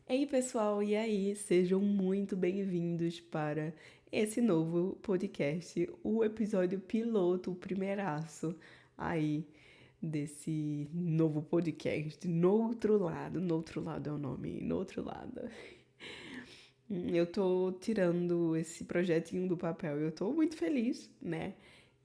Ei, pessoal, e aí? Sejam muito bem-vindos para esse novo podcast, o episódio piloto, o primeiraço aí desse novo podcast. No outro lado é o nome, no outro lado. Eu tô tirando esse projetinho do papel, eu tô muito feliz, né?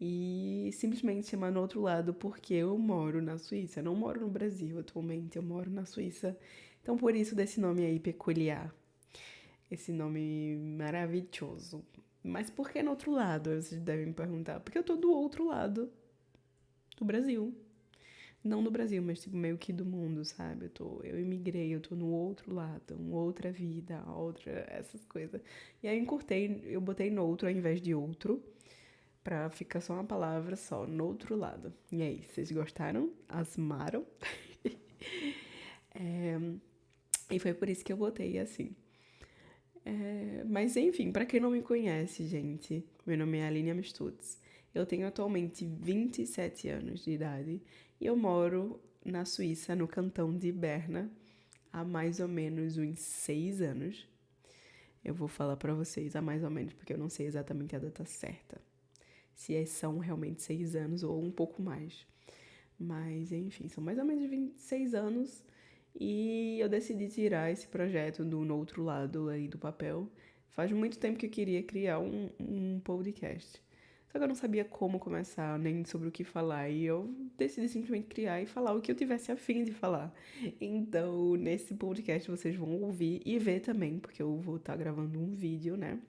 E simplesmente chamar no outro lado porque eu moro na Suíça. Eu não moro no Brasil atualmente, eu moro na Suíça. Então por isso desse nome aí peculiar, esse nome maravilhoso. Mas por que no outro lado? Vocês devem me perguntar. Porque eu tô do outro lado do Brasil. Não do Brasil, mas tipo meio que do mundo, sabe? Eu imigrei, eu tô no outro lado, uma outra vida, outra, essas coisas. E aí eu encurtei, eu botei no outro ao invés de outro, pra ficar só uma palavra só, no outro lado. E aí, vocês gostaram? Asmaram? E foi por isso que eu botei assim. Mas enfim, pra quem não me conhece, gente, meu nome é Aline Amstutz. Eu tenho atualmente 27 anos de idade e eu moro na Suíça, no cantão de Berna, há mais ou menos uns 6 anos. Eu vou falar pra vocês há mais ou menos, porque eu não sei exatamente a data certa. Se são realmente 6 anos ou um pouco mais. Mas, enfim, são mais ou menos 26 anos e eu decidi tirar esse projeto do No Outro Lado aí do papel. Faz muito tempo que eu queria criar um podcast. Só que eu não sabia como começar, nem sobre o que falar. E eu decidi simplesmente criar e falar o que eu tivesse a fim de falar. Então, nesse podcast vocês vão ouvir e ver também, porque eu vou estar gravando um vídeo, né,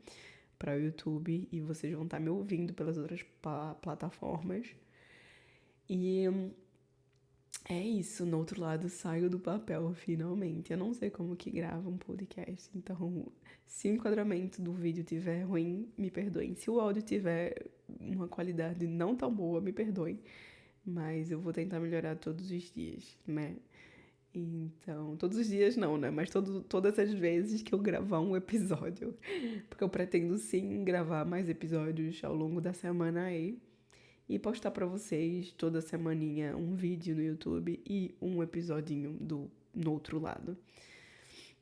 para o YouTube e vocês vão estar me ouvindo pelas outras plataformas. E é isso, no outro lado saio do papel, finalmente. Eu não sei como que grava um podcast, então se o enquadramento do vídeo tiver ruim, me perdoem. Se o áudio tiver uma qualidade não tão boa, me perdoem. Mas eu vou tentar melhorar todos os dias, né? Então, todos os dias não, né? Mas todas as vezes que eu gravar um episódio. Porque eu pretendo sim gravar mais episódios ao longo da semana aí e postar pra vocês toda semaninha um vídeo no YouTube e um episodinho do no outro lado.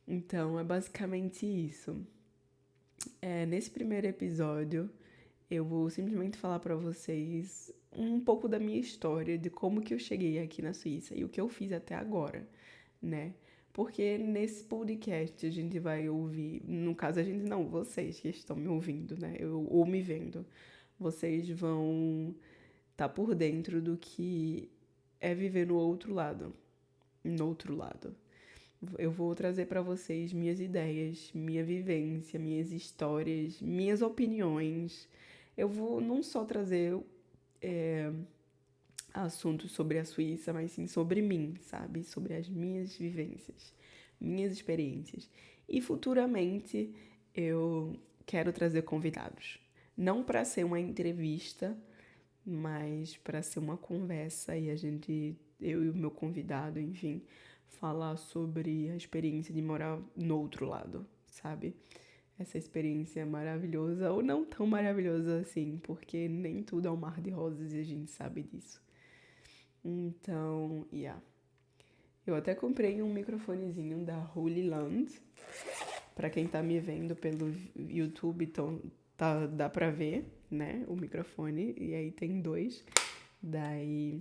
Então é basicamente isso. Nesse primeiro episódio eu vou simplesmente falar pra vocês um pouco da minha história, de como que eu cheguei aqui na Suíça e o que eu fiz até agora, né? Porque nesse podcast a gente vai ouvir, no caso a gente não, vocês que estão me ouvindo, né? Ou me vendo, vocês vão tá por dentro do que é viver no outro lado. No outro lado. Eu vou trazer para vocês minhas ideias, minha vivência, minhas histórias, minhas opiniões. Eu vou não só trazer é, assuntos sobre a Suíça, mas sim sobre mim, sabe? Sobre as minhas vivências, minhas experiências. E futuramente eu quero trazer convidados. Não para ser uma entrevista, mas para ser uma conversa e a gente, eu e o meu convidado, enfim, falar sobre a experiência de morar no outro lado, sabe? Essa experiência maravilhosa ou não tão maravilhosa assim, porque nem tudo é um mar de rosas e a gente sabe disso. Então, yeah. Eu até comprei um microfonezinho da Holy Land. Pra quem tá me vendo pelo YouTube, então dá pra ver, né, o microfone. E aí tem dois. Daí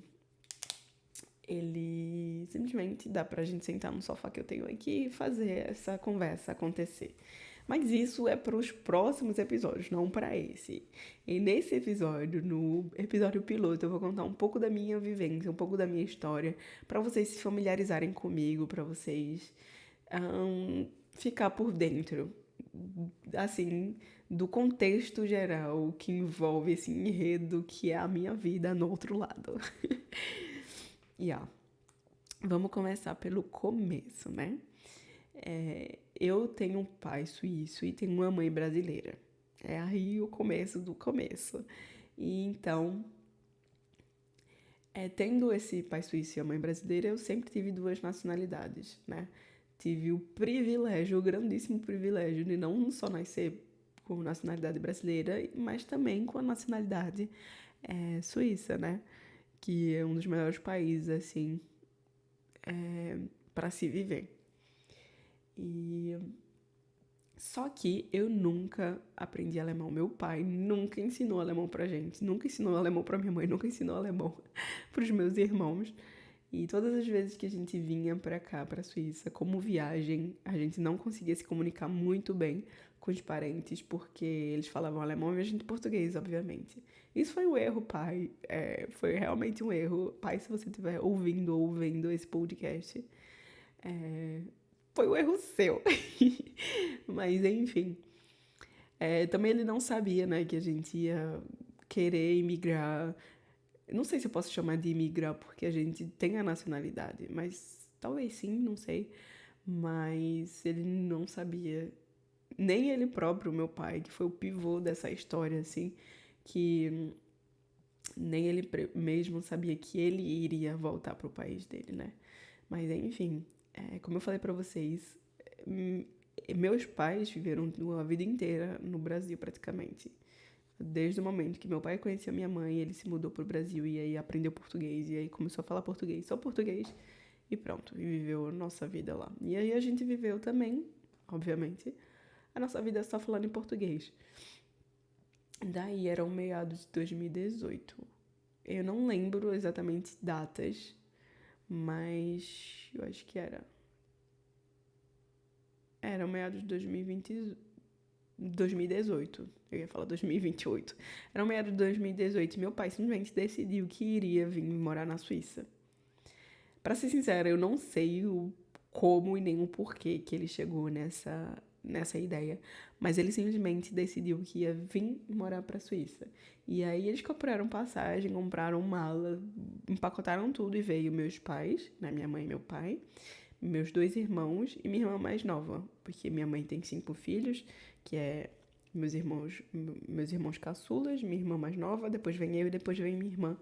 ele simplesmente dá pra gente sentar no sofá que eu tenho aqui e fazer essa conversa acontecer. Mas isso é para os próximos episódios, não para esse. E nesse episódio, no episódio piloto, eu vou contar um pouco da minha vivência, um pouco da minha história, para vocês se familiarizarem comigo, para vocês ficar por dentro, assim, do contexto geral que envolve esse enredo que é a minha vida no outro lado. Yeah. Vamos começar pelo começo, né? Eu tenho um pai suíço e tenho uma mãe brasileira. É aí o começo do começo. E então, tendo esse pai suíço e a mãe brasileira, eu sempre tive duas nacionalidades, né? Tive o privilégio, o grandíssimo privilégio de não só nascer com nacionalidade brasileira, mas também com a nacionalidade suíça, né? Que é um dos melhores países, assim, para se viver. E só que eu nunca aprendi alemão. Meu pai nunca ensinou alemão pra gente, nunca ensinou alemão pra minha mãe, nunca ensinou alemão pros meus irmãos. E todas as vezes que a gente vinha pra cá, pra Suíça, como viagem, a gente não conseguia se comunicar muito bem com os parentes, porque eles falavam alemão e a gente português, obviamente. Isso foi um erro, pai. Foi realmente um erro. Pai, se você estiver ouvindo ou vendo esse podcast, é, foi um erro seu. Mas, enfim. Também ele não sabia, né, que a gente ia querer imigrar. Não sei se eu posso chamar de imigrar porque a gente tem a nacionalidade, mas talvez sim, não sei. Mas ele não sabia, nem ele próprio, meu pai, que foi o pivô dessa história, assim, que nem ele mesmo sabia que ele iria voltar pro país dele, né? Mas enfim, como eu falei pra vocês, hum, meus pais viveram a vida inteira no Brasil praticamente. Desde o momento que meu pai conheceu minha mãe, ele se mudou pro Brasil e aí aprendeu português e aí começou a falar português, só português e pronto, e viveu a nossa vida lá. E aí a gente viveu também, obviamente, a nossa vida só falando em português. Daí eram meados de 2018. Eu não lembro exatamente datas, mas eu acho que era meados de 2018. Eu ia falar 2028. Era meados de 2018 e meu pai simplesmente decidiu que iria vir morar na Suíça. Pra ser sincera, eu não sei o como e nem o porquê que ele chegou nessa ideia, mas ele simplesmente decidiu que ia vir morar pra Suíça. E aí eles compraram passagem, compraram mala, empacotaram tudo e veio meus pais, né, minha mãe e meu pai, meus dois irmãos e minha irmã mais nova, porque minha mãe tem 5 filhos, que é meus irmãos caçulas, minha irmã mais nova, depois vem eu e depois vem minha irmã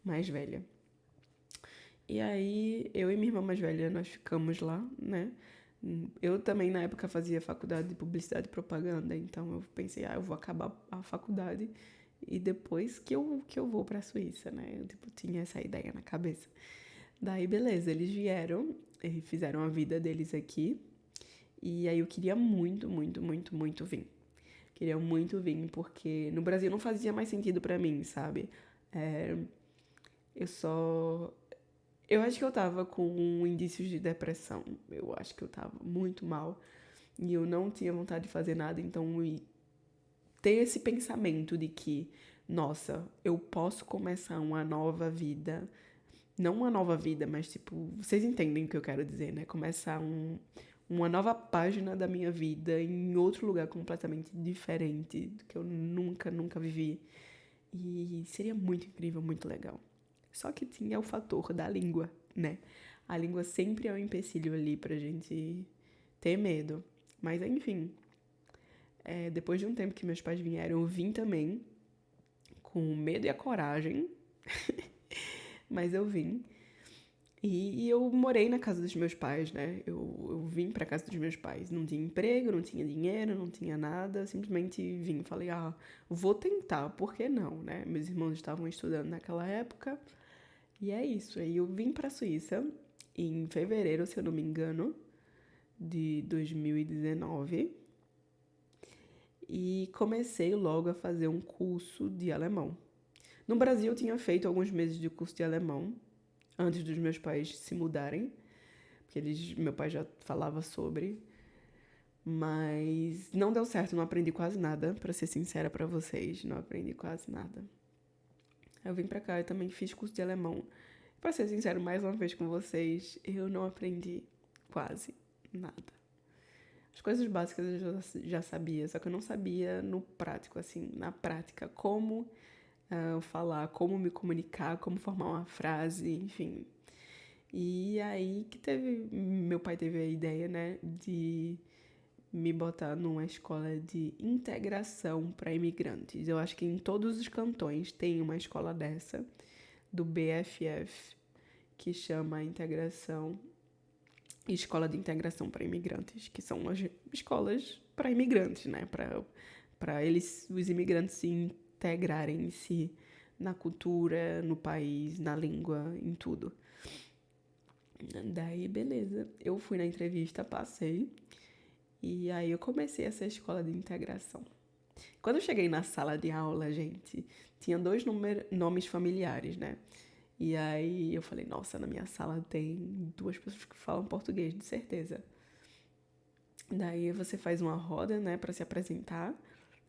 mais velha. E aí, eu e minha irmã mais velha, nós ficamos lá, né? Eu também, na época, fazia faculdade de publicidade e propaganda, então eu pensei, eu vou acabar a faculdade e depois que eu vou pra Suíça, né? Eu, tipo, tinha essa ideia na cabeça. Daí, beleza, eles vieram e fizeram a vida deles aqui. E aí eu queria muito, muito, muito, muito vir. Queria muito vir, porque no Brasil não fazia mais sentido pra mim, sabe? É, eu só eu acho que eu tava com indícios de depressão. Eu acho que eu tava muito mal. E eu não tinha vontade de fazer nada. Então, ter esse pensamento de que, nossa, eu posso começar uma nova vida. Não uma nova vida, mas tipo, vocês entendem o que eu quero dizer, né? Começar uma nova página da minha vida em outro lugar completamente diferente do que eu nunca, nunca vivi. E seria muito incrível, muito legal. Só que tinha o fator da língua, né? A língua sempre é um empecilho ali pra gente ter medo. Mas enfim, depois de um tempo que meus pais vieram, eu vim também, com medo e a coragem, mas eu vim. E eu morei na casa dos meus pais, né? Eu vim pra casa dos meus pais. Não tinha emprego, não tinha dinheiro, não tinha nada. Simplesmente vim. Falei, vou tentar, por que não, né? Meus irmãos estavam estudando naquela época. E é isso. Aí eu vim pra Suíça em fevereiro, se eu não me engano, de 2019. E comecei logo a fazer um curso de alemão. No Brasil eu tinha feito alguns meses de curso de alemão, antes dos meus pais se mudarem, porque meu pai já falava sobre, mas não deu certo, não aprendi quase nada, pra ser sincera pra vocês, não aprendi quase nada. Eu vim pra cá e também fiz curso de alemão. Pra ser sincero, mais uma vez com vocês, eu não aprendi quase nada. As coisas básicas eu já sabia, só que eu não sabia no prático, assim, na prática, como falar, como me comunicar, como formar uma frase, enfim. E aí que meu pai teve a ideia, né, de me botar numa escola de integração para imigrantes. Eu acho que em todos os cantões tem uma escola dessa, do BFF, que chama Escola de Integração para Imigrantes, que são as escolas para imigrantes, né, para os imigrantes se integrarem em si na cultura, no país, na língua, em tudo. Daí, beleza. Eu fui na entrevista, passei. E aí eu comecei essa escola de integração. Quando eu cheguei na sala de aula, gente, tinha dois nomes familiares, né? E aí eu falei, nossa, na minha sala tem duas pessoas que falam português, de certeza. Daí você faz uma roda, né, pra se apresentar.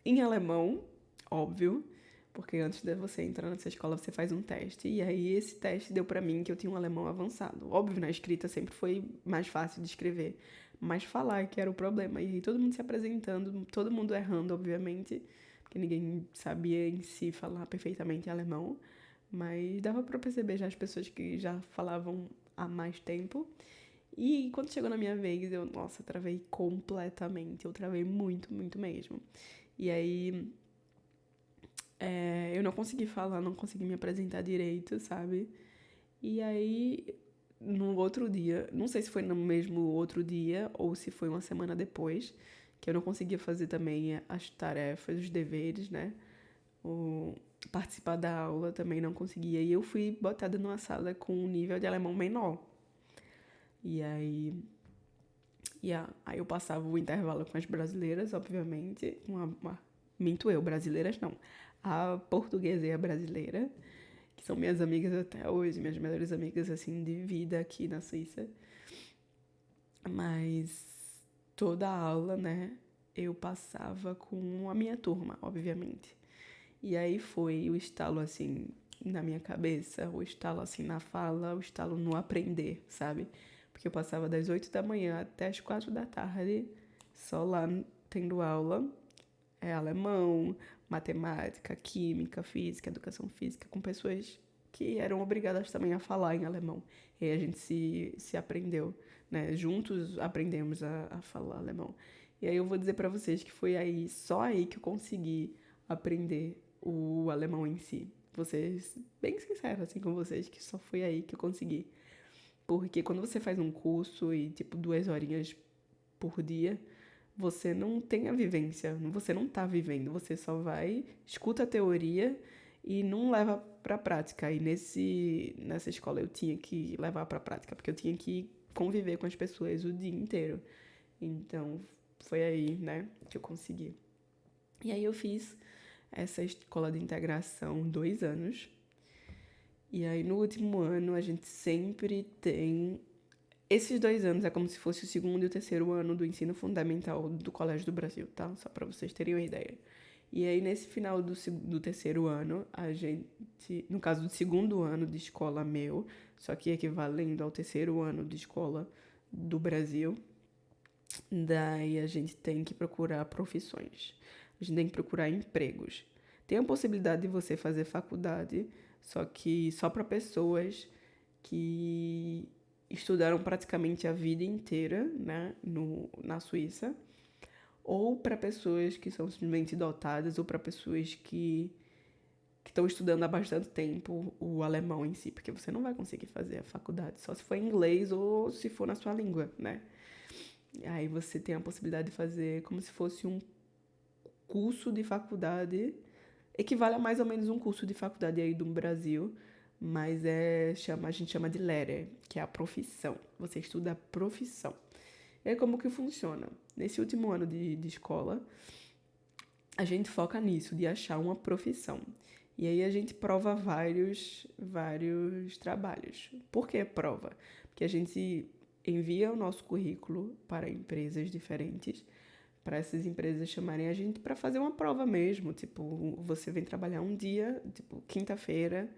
Em alemão, óbvio, porque antes de você entrar nessa escola você faz um teste. E aí esse teste deu pra mim que eu tinha um alemão avançado. Óbvio, na escrita sempre foi mais fácil de escrever, mas falar que era o problema. E aí todo mundo se apresentando, todo mundo errando, obviamente, porque ninguém sabia em si falar perfeitamente alemão. Mas dava pra perceber já as pessoas que já falavam há mais tempo. E quando chegou na minha vez, eu, nossa, travei completamente. Eu travei muito, muito mesmo. E aí, eu não consegui falar, não consegui me apresentar direito, sabe? E aí, no outro dia, não sei se foi no mesmo outro dia ou se foi uma semana depois, que eu não conseguia fazer também as tarefas, os deveres, né? O participar da aula também não conseguia. E eu fui botada numa sala com um nível de alemão menor. E aí, aí eu passava o intervalo com as brasileiras, obviamente. Minto eu, brasileiras não. A portuguesa e a brasileira, que são minhas amigas até hoje, minhas melhores amigas, assim, de vida aqui na Suíça. Mas toda a aula, né, eu passava com a minha turma, obviamente. E aí foi o estalo, assim, na minha cabeça, o estalo, assim, na fala, o estalo no aprender, sabe? Porque eu passava das 8 da manhã até as 4 da tarde, só lá tendo aula, alemão, matemática, química, física, educação física, com pessoas que eram obrigadas também a falar em alemão. E aí a gente se aprendeu, né? Juntos aprendemos a falar alemão. E aí eu vou dizer pra vocês que foi aí, só aí que eu consegui aprender o alemão em si. Vou ser bem sincera assim com vocês, que só foi aí que eu consegui. Porque quando você faz um curso e, tipo, 2 horinhas por dia, você não tem a vivência, você não tá vivendo, você só vai, escuta a teoria e não leva pra prática. E nessa escola eu tinha que levar pra prática, porque eu tinha que conviver com as pessoas o dia inteiro. Então, foi aí, né, que eu consegui. E aí eu fiz essa escola de integração 2 anos. E aí no último ano a gente sempre tem. Esses 2 anos é como se fosse o segundo e o terceiro ano do ensino fundamental do Colégio do Brasil, tá? Só pra vocês terem uma ideia. E aí, nesse final do terceiro ano, a gente, no caso do segundo ano de escola meu, só que equivalendo ao terceiro ano de escola do Brasil, daí a gente tem que procurar profissões. A gente tem que procurar empregos. Tem a possibilidade de você fazer faculdade, só que só para pessoas que estudaram praticamente a vida inteira, né, na Suíça, ou para pessoas que são simplesmente dotadas, ou para pessoas que estão estudando há bastante tempo o alemão em si, porque você não vai conseguir fazer a faculdade, só se for em inglês ou se for na sua língua, né? Aí você tem a possibilidade de fazer como se fosse um curso de faculdade, equivale a mais ou menos um curso de faculdade aí do Brasil, mas a gente chama de Lehre, que é a profissão. Você estuda a profissão. E aí como que funciona? Nesse último ano de escola, a gente foca nisso, de achar uma profissão. E aí a gente prova vários trabalhos. Por que prova? Porque a gente envia o nosso currículo para empresas diferentes, para essas empresas chamarem a gente para fazer uma prova mesmo. Tipo, você vem trabalhar um dia, tipo, quinta-feira,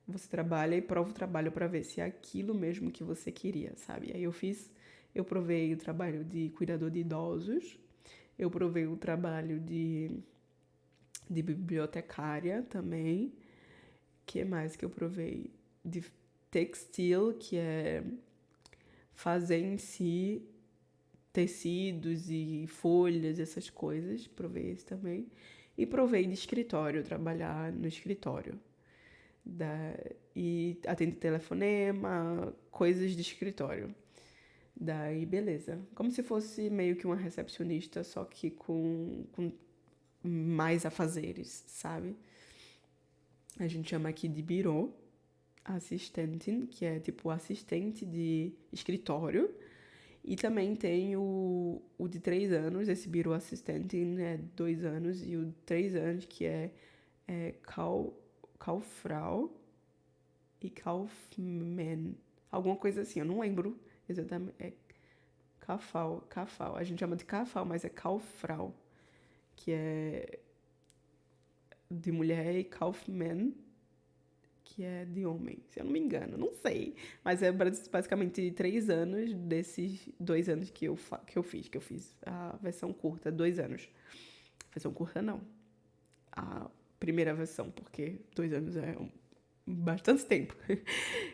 você trabalha e prova o trabalho para ver se é aquilo mesmo que você queria, sabe? Aí eu provei o trabalho de cuidador de idosos, eu provei o trabalho de bibliotecária também. Que mais que eu provei? De textil, que é fazer em si tecidos e folhas, essas coisas. Provei esse também. E provei de escritório, trabalhar no escritório. E atender telefonema, coisas de escritório. Daí, beleza. Como se fosse meio que uma recepcionista, só que com mais afazeres, sabe? A gente chama aqui de birô. Assistant, que é tipo assistente de escritório. E também tem o de 3 anos, esse Bureau Assistant é 2 anos, e o de 3 anos que é Kauffrau e Kaufmann. Alguma coisa assim, eu não lembro exatamente. É Kaufau. A gente chama de Kaufau, mas é Kauffrau, que é de mulher, e Kaufmann, que é de homem, se eu não me engano, não sei. Mas é basicamente 3 anos desses 2 anos que eu fiz a versão curta, 2 anos. Versão curta não, a primeira versão, porque 2 anos é bastante tempo.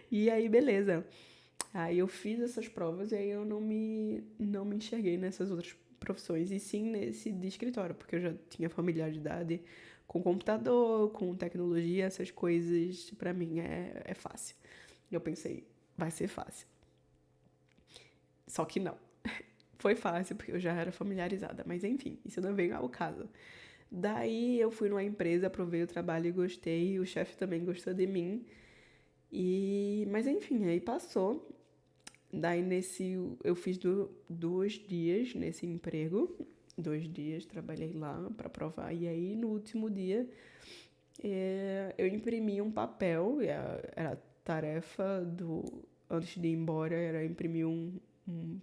E aí, beleza. Aí eu fiz essas provas e aí eu não me enxerguei nessas outras profissões, e sim nesse de escritório, porque eu já tinha familiaridade com computador, com tecnologia, essas coisas pra mim é fácil. E eu pensei, vai ser fácil. Só que não. Foi fácil porque eu já era familiarizada, mas enfim, isso não vem ao caso. Daí eu fui numa empresa, provei o trabalho e gostei, o chefe também gostou de mim. Mas enfim, aí passou. Daí eu fiz 2 dias nesse emprego. 2 dias trabalhei lá para provar. E aí no último dia eu imprimi um papel. Era a tarefa antes de ir embora, era imprimir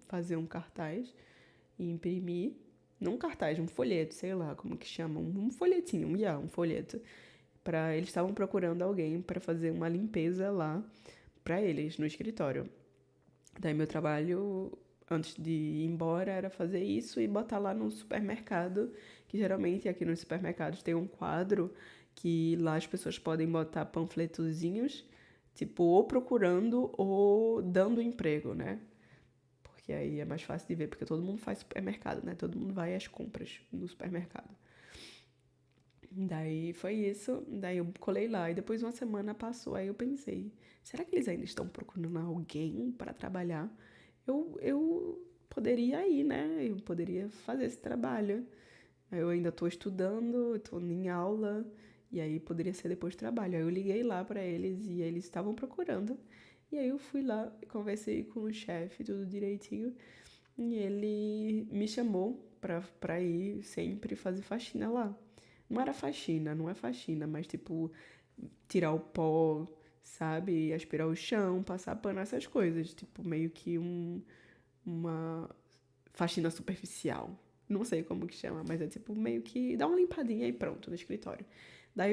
fazer um cartaz e imprimir. Não um cartaz, um folheto, sei lá como que chamam. Um folhetinho, um folheto. Eles estavam procurando alguém para fazer uma limpeza lá para eles no escritório. Daí meu trabalho, antes de ir embora, era fazer isso e botar lá no supermercado, que geralmente aqui nos supermercados tem um quadro que lá as pessoas podem botar panfletozinhos, tipo, ou procurando ou dando emprego, né? Porque aí é mais fácil de ver, porque todo mundo faz supermercado, né? Todo mundo vai às compras no supermercado. Daí foi isso, daí eu colei lá e depois uma semana passou, aí eu pensei, será que eles ainda estão procurando alguém para trabalhar? Eu poderia ir, né? Eu poderia fazer esse trabalho. Eu ainda estou estudando, estou em aula, e aí poderia ser depois do trabalho. Aí eu liguei lá para eles e eles estavam procurando. E aí eu fui lá, conversei com o chefe, tudo direitinho, e ele me chamou pra ir sempre fazer faxina lá. Não era faxina, não é faxina, mas tipo, tirar o pó, sabe? Aspirar o chão, passar pano, essas coisas. Tipo, meio que uma faxina superficial. Não sei como que chama, mas é tipo meio que dar uma limpadinha e pronto no escritório. Daí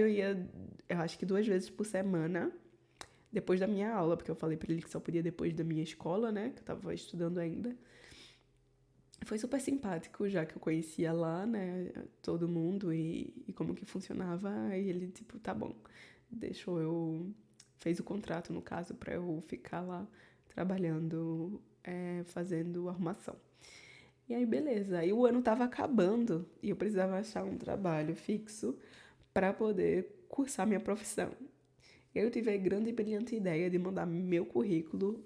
eu acho que 2 vezes por semana, depois da minha aula, porque eu falei pra ele que só podia depois da minha escola, né? Que eu tava estudando ainda. Foi super simpático, já que eu conhecia lá, né, todo mundo e como que funcionava. Aí ele, tipo, tá bom, deixou eu... Fez o contrato, no caso, pra eu ficar lá trabalhando, fazendo arrumação. E aí, beleza. Aí o ano tava acabando e eu precisava achar um trabalho fixo pra poder cursar minha profissão. Eu tive a grande e brilhante ideia de mandar meu currículo,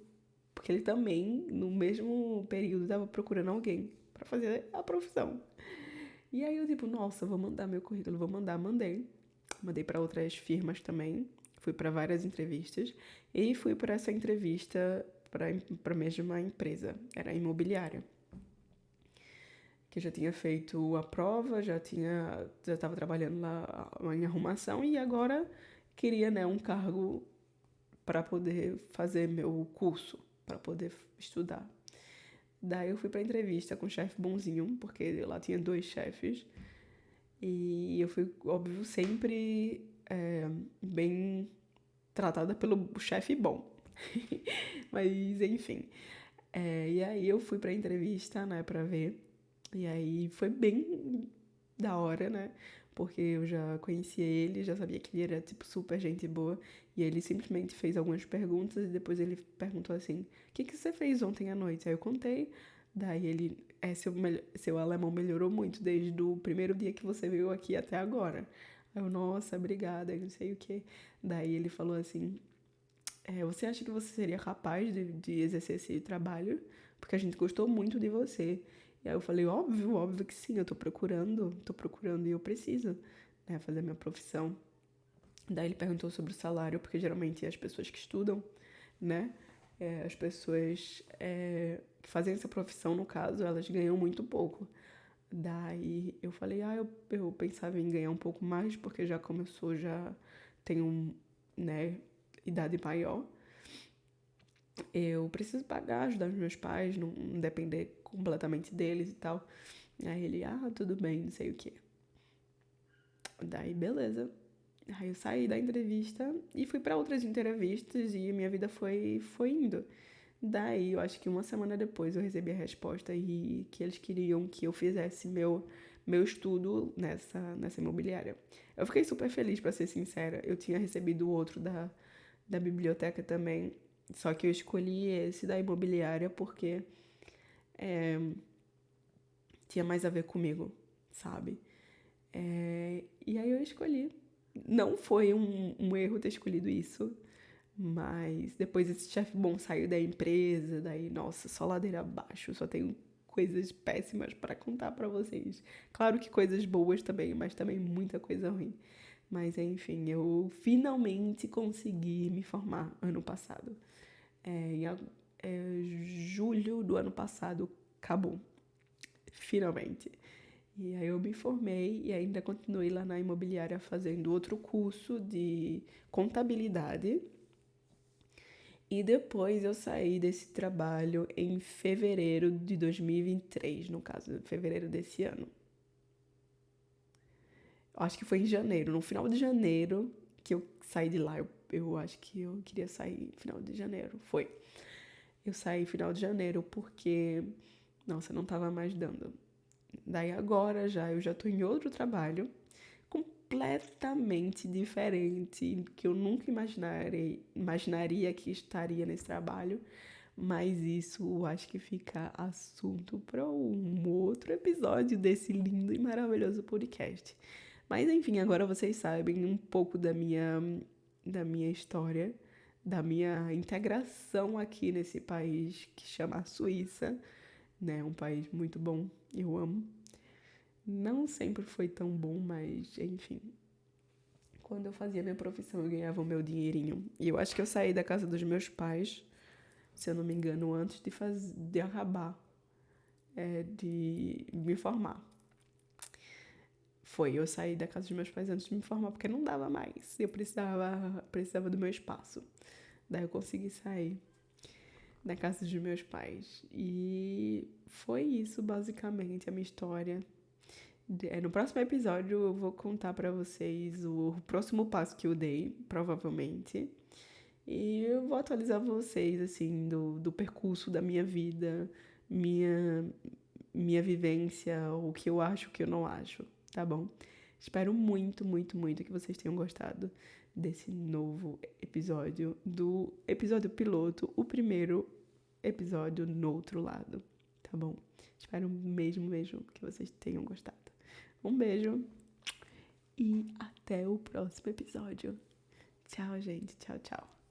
porque ele também, no mesmo período, estava procurando alguém para fazer a profissão. E aí eu, tipo, nossa, vou mandar meu currículo, vou mandar, mandei. Mandei para outras firmas também, fui para várias entrevistas e fui para essa entrevista para a mesma empresa, era imobiliária. Que eu já tinha feito a prova, já estava trabalhando lá em arrumação e agora queria, né, um cargo para poder fazer meu curso, para poder estudar. Daí eu fui pra entrevista com o chefe bonzinho, porque lá tinha 2 chefes. E eu fui, óbvio, sempre bem tratada pelo chefe bom. Mas, enfim. E aí eu fui pra entrevista, né, pra ver. E aí foi bem da hora, né? Porque eu já conhecia ele, já sabia que ele era, tipo, super gente boa. E ele simplesmente fez algumas perguntas e depois ele perguntou assim: o que você fez ontem à noite? Aí eu contei. Daí ele: seu alemão melhorou muito desde o primeiro dia que você veio aqui até agora. Aí eu: nossa, obrigada, não sei o quê. Daí ele falou assim: você acha que você seria capaz de exercer esse trabalho? Porque a gente gostou muito de você. E aí eu falei: óbvio, óbvio que sim, eu tô procurando e eu preciso, né, fazer minha profissão. Daí ele perguntou sobre o salário, porque geralmente as pessoas que estudam, né? As pessoas que fazem essa profissão, no caso, elas ganham muito pouco. Daí eu falei, eu pensava em ganhar um pouco mais, porque já começou, já tenho, né, idade maior. Eu preciso pagar, ajudar os meus pais, não depender completamente deles e tal. Aí ele, tudo bem, não sei o quê. Daí, beleza. Aí eu saí da entrevista e fui para outras entrevistas e minha vida foi indo. Daí, eu acho que uma semana depois eu recebi a resposta e que eles queriam que eu fizesse meu estudo nessa imobiliária. Eu fiquei super feliz, para ser sincera. Eu tinha recebido outro da biblioteca também, só que eu escolhi esse da imobiliária porque tinha mais a ver comigo, sabe? E aí eu escolhi. Não foi um erro ter escolhido isso, mas depois esse chefe bom saiu da empresa, daí, nossa, só ladeira abaixo, só tenho coisas péssimas para contar para vocês. Claro que coisas boas também, mas também muita coisa ruim. Mas enfim, eu finalmente consegui me formar ano passado. Julho do ano passado acabou, finalmente. E aí eu me formei e ainda continuei lá na imobiliária fazendo outro curso de contabilidade. E depois eu saí desse trabalho em fevereiro de 2023, no caso, fevereiro desse ano. Acho que foi em janeiro, no final de janeiro que eu saí de lá. Eu acho que eu queria sair final de janeiro. Foi. Eu saí final de janeiro porque, nossa, não tava mais dando. Daí agora eu já tô em outro trabalho completamente diferente, que eu nunca imaginaria que estaria nesse trabalho, mas isso acho que fica assunto para um outro episódio desse lindo e maravilhoso podcast. Mas enfim, agora vocês sabem um pouco da minha história, da minha integração aqui nesse país que chama a Suíça, né? Um país muito bom, eu amo. Não sempre foi tão bom, mas enfim. Quando eu fazia minha profissão, eu ganhava o meu dinheirinho. E eu acho que eu saí da casa dos meus pais, se eu não me engano, antes de acabar, de me formar. Eu saí da casa dos meus pais antes de me formar, porque não dava mais. Eu precisava do meu espaço. Daí eu consegui sair da casa dos meus pais. E foi isso, basicamente, a minha história. No próximo episódio eu vou contar pra vocês o próximo passo que eu dei, provavelmente. E eu vou atualizar vocês, assim, do percurso da minha vida, minha, minha vivência, o que eu acho, o que eu não acho, tá bom? Espero muito, muito, muito que vocês tenham gostado desse novo episódio, do episódio piloto, o primeiro episódio no outro lado, tá bom? Espero mesmo, mesmo que vocês tenham gostado. Um beijo e até o próximo episódio. Tchau, gente. Tchau, tchau.